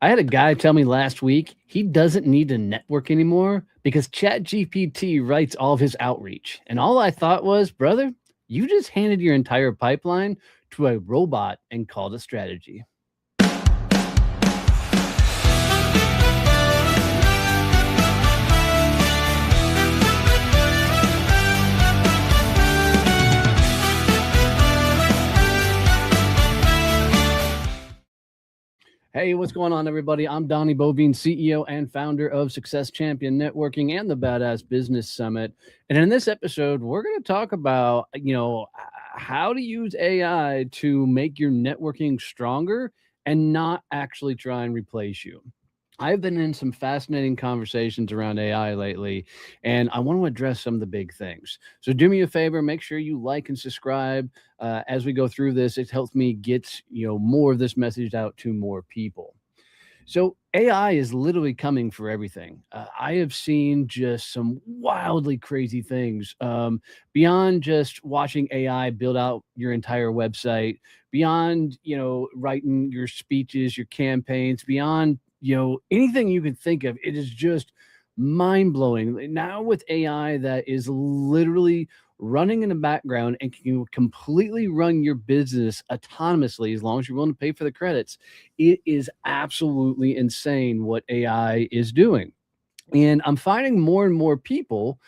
I had a guy tell me last week he doesn't need to network anymore because ChatGPT writes all of his outreach. And all I thought was, brother, you just handed your entire pipeline to a robot and called it strategy. Hey, what's going on, everybody? I'm Donnie Bovine, CEO and founder of Success Champion Networking and the Badass Business Summit. And in this episode, we're going to talk about, how to use AI to make your networking stronger and not actually try and replace you. I've been in some fascinating conversations around AI lately, and I want to address some of the big things. So, do me a favor, make sure you like and subscribe as we go through this. It helps me get more of this message out to more people. So AI is literally coming for everything. I have seen just some wildly crazy things beyond just watching AI build out your entire website, beyond writing your speeches, your campaigns, beyond anything you can think of. It is just mind blowing. Now with AI that is literally running in the background and can completely run your business autonomously as long as you're willing to pay for the credits. It is absolutely insane what AI is doing. And I'm finding more and more people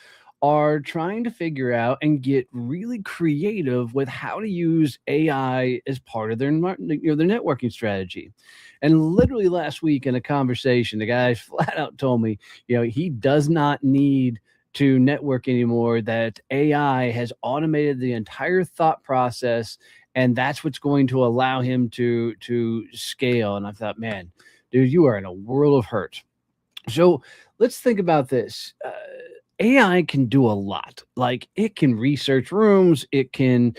are trying to figure out and get really creative with how to use AI as part of their their networking strategy. And literally last week in a conversation, the guy flat out told me, he does not need to network anymore, that AI has automated the entire thought process, and that's what's going to allow him to scale. And I thought, man, dude, you are in a world of hurt. So let's think about this. AI can do a lot. Like, it can research rooms. It can,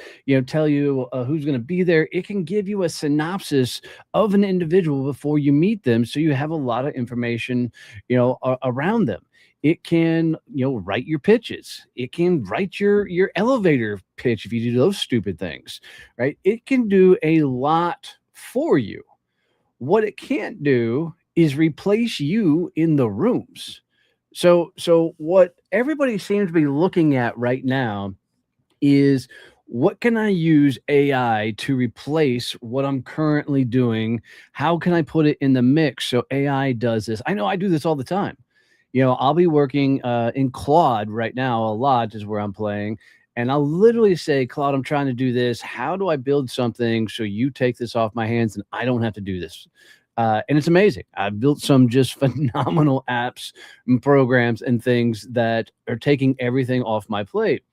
tell you who's going to be there. It can give you a synopsis of an individual before you meet them, so you have a lot of information, around them. It can, write your pitches. It can write your elevator pitch if you do those stupid things, right? It can do a lot for you. What it can't do is replace you in the rooms. So what everybody seems to be looking at right now is, what can I use AI to replace what I'm currently doing? How can I put it in the mix so AI does this? I know I do this all the time. I'll be working in Claude right now a lot, is where I'm playing. And I'll literally say, Claude, I'm trying to do this. How do I build something so you take this off my hands and I don't have to do this? And it's amazing. I've built some just phenomenal apps and programs and things that are taking everything off my plate.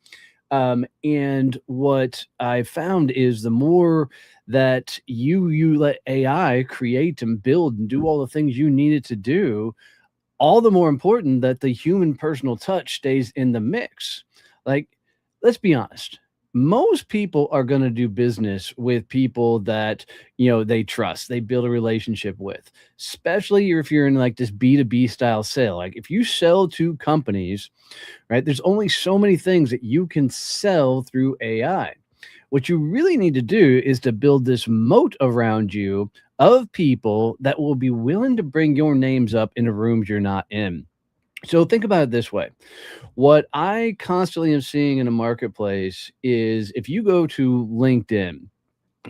And what I found is, the more that you let AI create and build and do all the things you need it to do, all the more important that the human personal touch stays in the mix. Like, let's be honest. Most people are going to do business with people that, they trust, they build a relationship with, especially if you're in like this B2B style sale. Like, if you sell to companies, right, there's only so many things that you can sell through AI. What you really need to do is to build this moat around you of people that will be willing to bring your names up in the rooms you're not in. So think about it this way. What I constantly am seeing in the marketplace is, if you go to LinkedIn,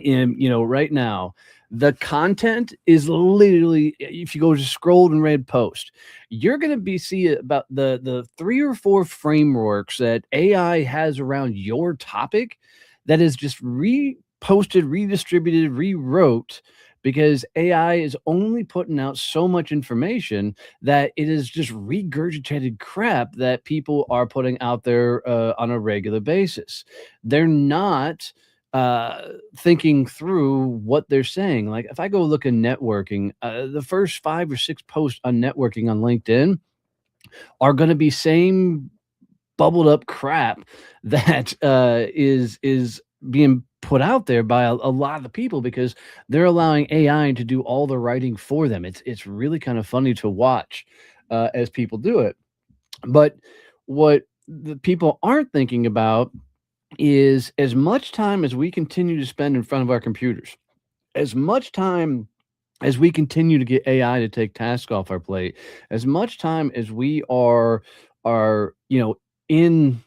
and right now, the content is literally, if you go to scrolled and read post, you're going to be see about the 3 or 4 frameworks that AI has around your topic that is just reposted, redistributed, rewrote, because AI is only putting out so much information that it is just regurgitated crap that people are putting out there on a regular basis. They're not thinking through what they're saying. Like, if I go look at networking, the first 5 or 6 posts on networking on LinkedIn are going to be same bubbled up crap that is being put out there by a lot of the people, because they're allowing AI to do all the writing for them. It's really kind of funny to watch as people do it. But what the people aren't thinking about is, as much time as we continue to spend in front of our computers, as much time as we continue to get AI to take tasks off our plate, as much time as we are in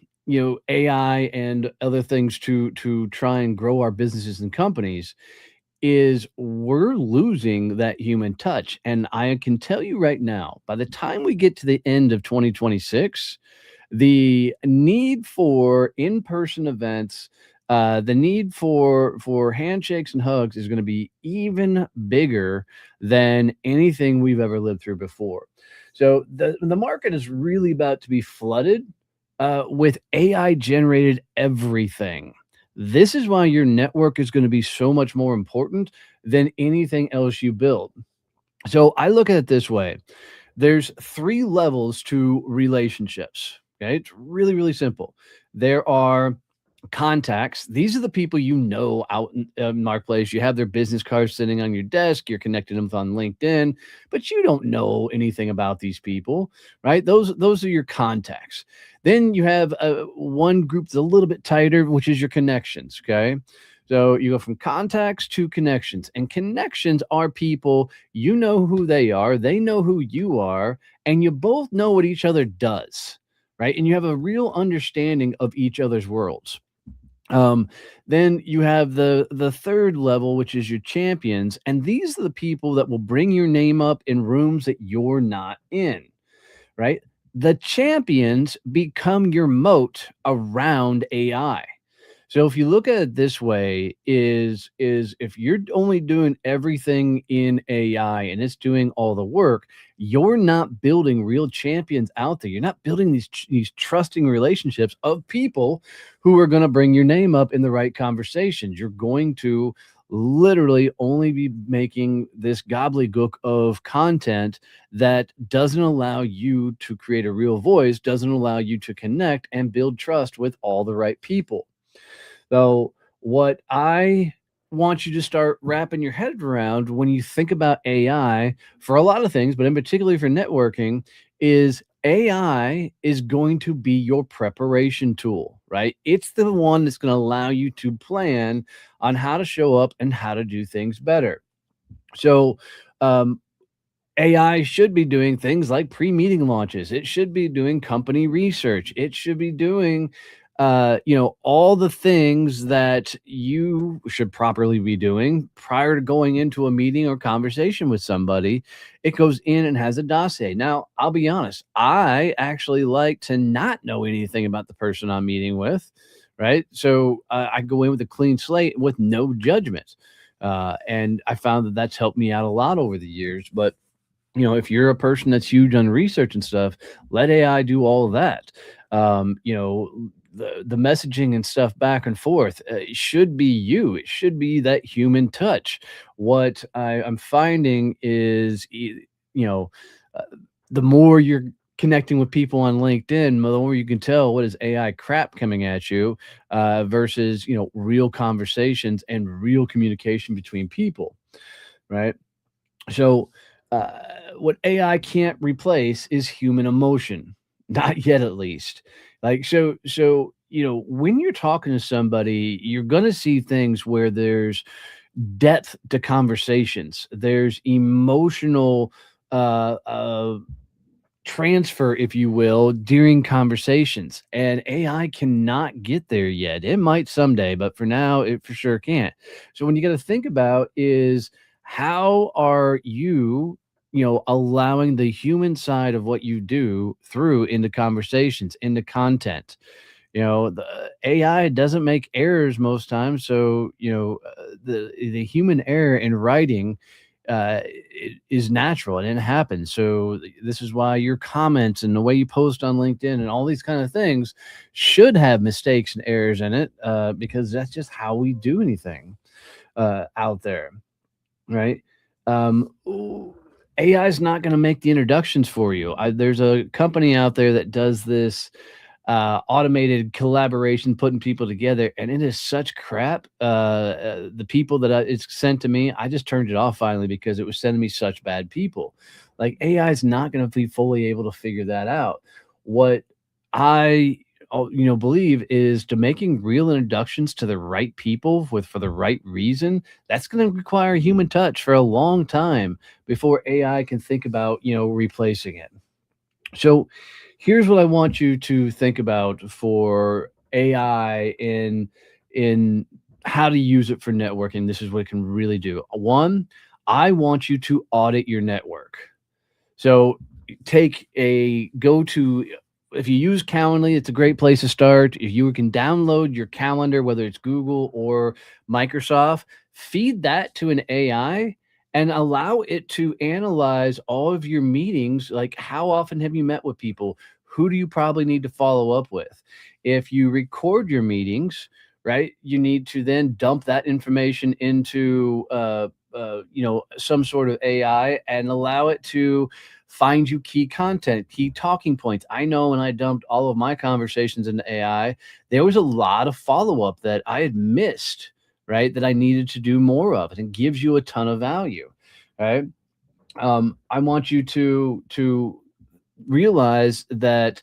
AI and other things to try and grow our businesses and companies, is we're losing that human touch. And I can tell you right now, by the time we get to the end of 2026, the need for in-person events, the need for handshakes and hugs is going to be even bigger than anything we've ever lived through before. So the market is really about to be flooded with AI generated everything. This is why your network is going to be so much more important than anything else you build. So I look at it this way: there's three levels to relationships. Okay. It's really, really simple. There are contacts. These are the people you know out in marketplace. You have their business cards sitting on your desk. You're connecting them on LinkedIn, but you don't know anything about these people, right? Those are your contacts. Then you have one group that's a little bit tighter, which is your connections. Okay. So you go from contacts to connections, and connections are people, you know who they know who you are, and you both know what each other does, right? And you have a real understanding of each other's worlds. Um, then you have the third level, which is your champions, and these are the people that will bring your name up in rooms that you're not in, right? The champions become your moat around AI. So if you look at it this way, is if you're only doing everything in AI and it's doing all the work, you're not building real champions out there. You're not building these trusting relationships of people who are going to bring your name up in the right conversations. You're going to literally only be making this gobbledygook of content that doesn't allow you to create a real voice, doesn't allow you to connect and build trust with all the right people. So, what I want you to start wrapping your head around when you think about AI for a lot of things, but in particularly for networking, is AI is going to be your preparation tool, right? It's the one that's going to allow you to plan on how to show up and how to do things better. So, um, AI should be doing things like pre-meeting launches. It should be doing company research. It should be doing, all the things that you should properly be doing prior to going into a meeting or conversation with somebody. It goes in and has a dossier. Now, I'll be honest, I actually like to not know anything about the person I'm meeting with, right? So I go in with a clean slate with no judgment. And I found that that's helped me out a lot over the years. But if you're a person that's huge on research and stuff, let AI do all of that. The messaging and stuff back and forth, it should be you. It should be that human touch. What I'm finding is, uh, the more you're connecting with people on LinkedIn, the more you can tell what is AI crap coming at you, versus real conversations and real communication between people, right? So, uh, what AI can't replace is human emotion, not yet at least. Like, when you're talking to somebody, you're gonna see things where there's depth to conversations. There's emotional transfer, if you will, during conversations. And AI cannot get there yet. It might someday, but for now, it for sure can't. So when you got to think about is how are you, allowing the human side of what you do through into conversations, into content. The AI doesn't make errors most times, so the human error in writing is natural and it happens. So this is why your comments and the way you post on LinkedIn and all these kind of things should have mistakes and errors in it, because that's just how we do anything out there, right? AI is not going to make the introductions for you. There's a company out there that does this automated collaboration, putting people together, and it is such crap. The people that it's sent to me, I just turned it off finally because it was sending me such bad people. Like AI is not going to be fully able to figure that out. What I believe is to making real introductions to the right people with for the right reason. That's going to require human touch for a long time before AI can think about replacing it. So here's what I want you to think about for AI in how to use it for networking. This is what it can really do. One, I want you to audit your network. So take a go to if you use Calendly, it's a great place to start. If you can download your calendar, whether it's Google or Microsoft, feed that to an AI and allow it to analyze all of your meetings. Like, how often have you met with people? Who do you probably need to follow up with? If you record your meetings, right, you need to then dump that information into some sort of AI and allow it to find you key content, key talking points. I know when I dumped all of my conversations into AI, there was a lot of follow up that I had missed, right? That I needed to do more of. And it gives you a ton of value, right? I want you to realize that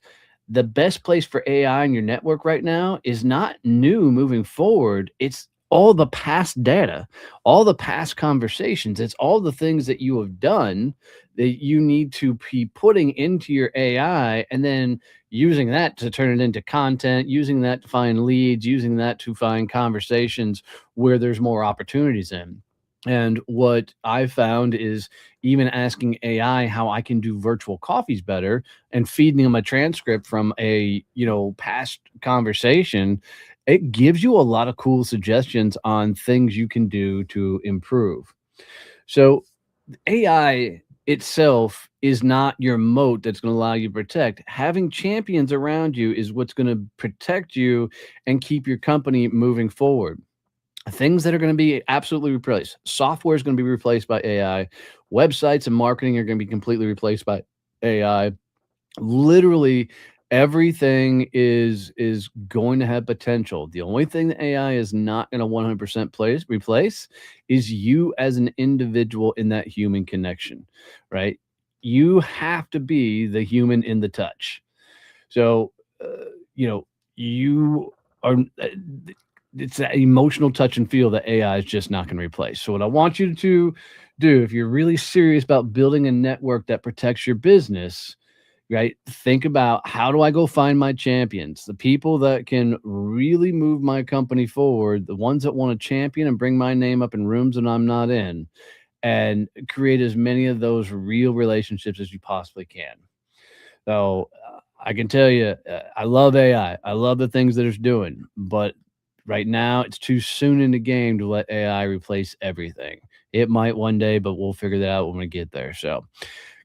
the best place for AI in your network right now is not new moving forward. It's all the past data, all the past conversations. It's all the things that you have done that you need to be putting into your AI and then using that to turn it into content, using that to find leads, using that to find conversations where there's more opportunities in. And what I found is even asking AI how I can do virtual coffees better and feeding them a transcript from a past conversation, it gives you a lot of cool suggestions on things you can do to improve. So AI itself is not your moat that's going to allow you to protect. Having champions around you is what's going to protect you and keep your company moving forward. Things that are going to be absolutely replaced. Software is going to be replaced by AI. Websites and marketing are going to be completely replaced by AI. Literally everything is going to have potential. The only thing that AI is not going to 100% replace is you as an individual in that human connection, right? You have to be the human in the touch. So, you know, you are. It's that emotional touch and feel that AI is just not going to replace. So, what I want you to do, if you're really serious about building a network that protects your business, right? Think about, how do I go find my champions, the people that can really move my company forward, the ones that want to champion and bring my name up in rooms that I'm not in, and create as many of those real relationships as you possibly can. So I can tell you, I love AI. I love the things that it's doing, but right now it's too soon in the game to let AI replace everything. It might one day, but we'll figure that out when we get there. So,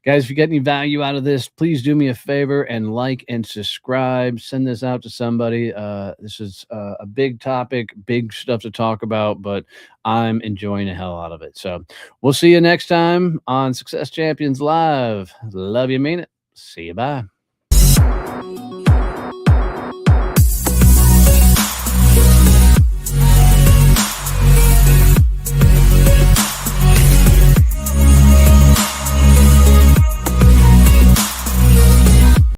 guys, if you get any value out of this, please do me a favor and like and subscribe. Send this out to somebody. This is a big topic, big stuff to talk about, but I'm enjoying the hell out of it. So we'll see you next time on Success Champions Live. Love you, mean it. See you. Bye.